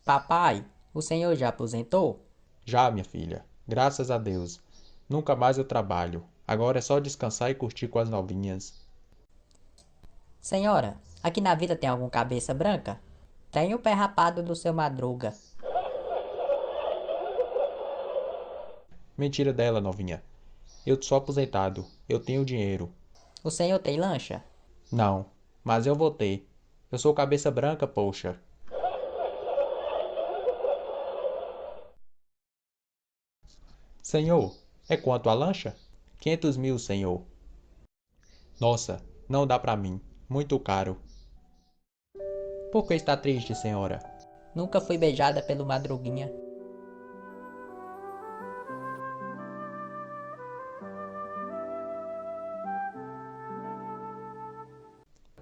Papai, o senhor já aposentou? Já, minha filha. Graças a Deus. Nunca mais eu trabalho. Agora é só descansar e curtir com as novinhas. Senhora, aqui na vila tem algum cabeça branca? Tem o pé rapado do seu Madruga. Mentira dela, novinha. Eu sou aposentado. Eu tenho dinheiro. O senhor tem lancha? Não, mas eu vou ter. Eu sou cabeça branca, poxa. Senhor, é quanto a lancha? 500 mil, senhor. Nossa, não dá pra mim. Muito caro. Por que está triste, senhora? Nunca fui beijada pelo Madruguinha.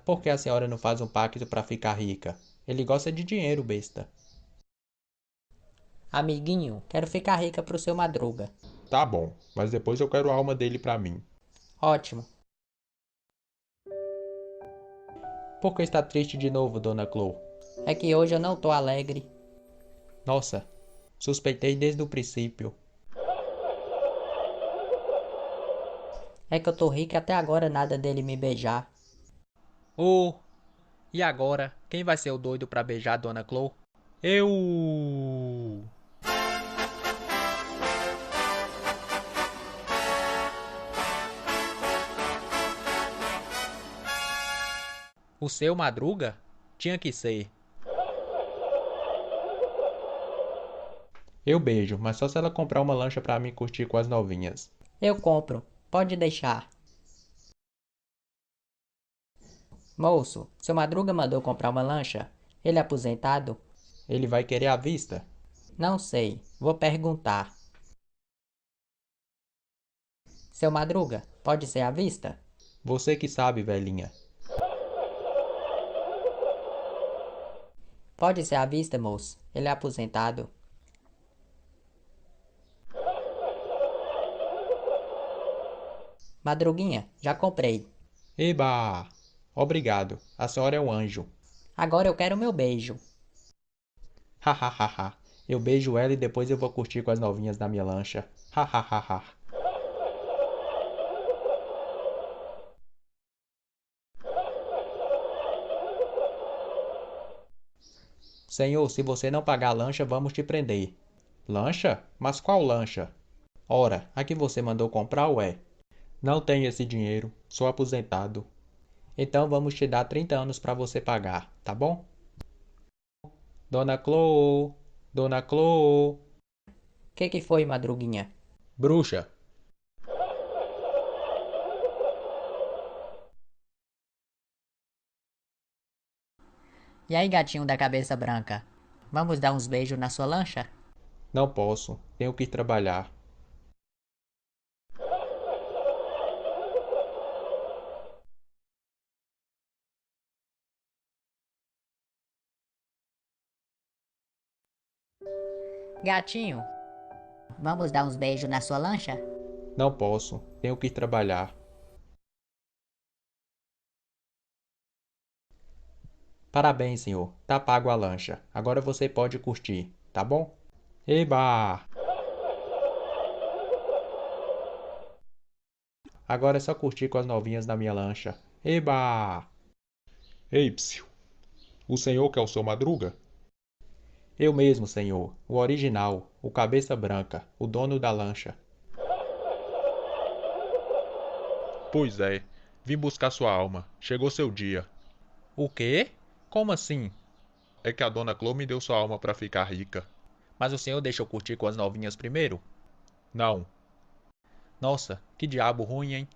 Por que a senhora não faz um pacto pra ficar rica? Ele gosta de dinheiro, besta. Amiguinho, quero ficar rica pro seu Madruga. Tá bom, mas depois eu quero a alma dele pra mim. Ótimo. Por que está triste de novo, dona Chloe? É que hoje eu não tô alegre. Nossa, suspeitei desde o princípio. É que eu tô rica e até agora nada dele me beijar. Oh, e agora? Quem vai ser o doido pra beijar a dona Chloe? Eu! O seu Madruga? Tinha que ser. Eu beijo, mas só se ela comprar uma lancha pra mim curtir com as novinhas. Eu compro. Pode deixar. Moço, seu Madruga mandou comprar uma lancha? Ele é aposentado? Ele vai querer à vista? Não sei. Vou perguntar. Seu Madruga, pode ser à vista? Você que sabe, velhinha. Pode ser à vista, moço. Ele é aposentado. Madruguinha, já comprei. Eba! Obrigado, a senhora é um anjo. Agora eu quero meu beijo. Hahaha. Eu beijo ela e depois eu vou curtir com as novinhas na minha lancha. Hahaha. Senhor, se você não pagar a lancha, vamos te prender. Lancha? Mas qual lancha? Ora, a que você mandou comprar, ué? Não tenho esse dinheiro, sou aposentado. Então vamos te dar 30 anos para você pagar, tá bom? Dona Clo, Dona Clo, Que foi, Madruguinha? bruxa. E aí, gatinho da cabeça branca? Vamos dar uns beijos na sua lancha? Não posso, tenho que ir trabalhar. Gatinho, vamos dar uns beijos na sua lancha? Não posso, tenho que ir trabalhar. Parabéns, senhor. Tá pago a lancha. Agora você pode curtir, tá bom? Eba! Agora é só curtir com as novinhas da minha lancha. Eba! Ei, psiu. O senhor que é o seu Madruga? Eu mesmo, senhor. O original. O cabeça branca. O dono da lancha. Pois é. Vim buscar sua alma. Chegou seu dia. O quê? Como assim? É que a dona Chloe me deu sua alma pra ficar rica. Mas o senhor deixa eu curtir com as novinhas primeiro? Não. Nossa, que diabo ruim, hein?